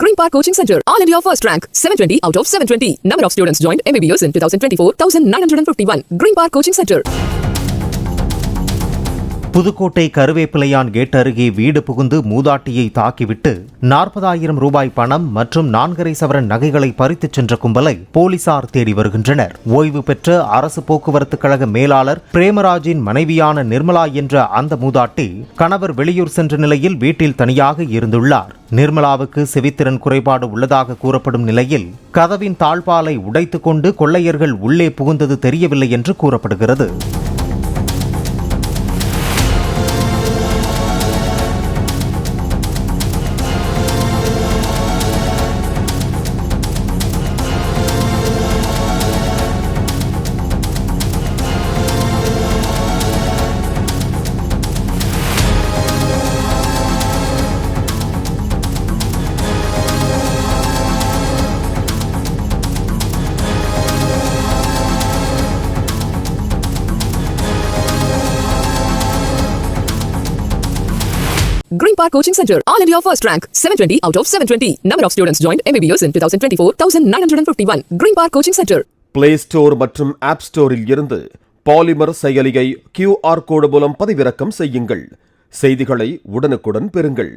Green Park Coaching Center, All India first rank, 720 out of 720. Number of students joined MBBS in 2024, 1951. Green Park Coaching Center. Pudukkottai Karuveppilaiyan gate அருகே வீடு புகுந்து மூதாட்டியை தாக்கிவிட்டு 40,000 ரூபாய் பணம் மற்றும் 4.5 சவரன் நகைகளை பறித்துச் சென்ற கும்பலை போலீசார் தேடி வருகின்றனர். ஓய்வு பெற்ற அரசு போக்குவரத்து கழக மேலாளர் பிரேமராஜின் மனைவியான நிர்மலா என்ற அந்த மூதாட்டி கணவர் வெளியூர் சென்ற நிலையில் வீட்டில் தனியாக இருந்துள்ளார். நிர்மலாவுக்கு செவித்திறன் குறைபாடு உள்ளதாக கூறப்படும் நிலையில் கதவின் தாழ்பாலை உடைத்துக் கொண்டு கொள்ளையர்கள் உள்ளே புகுந்தது தெரியவில்லை என்று கூறப்படுகிறது. Green Park Coaching Center, All India first rank, 720 out of 720. Number of students joined MBBS in 2024, 1951. Green Park Coaching Center. Play Store மற்றும் App Storeல் இருந்து பாலிமர் செயலியை QR கோடு மூலம் பதிவிறக்கம் செய்யுங்கள். செய்திகளை உடனுக்குடன் பெறுங்கள்.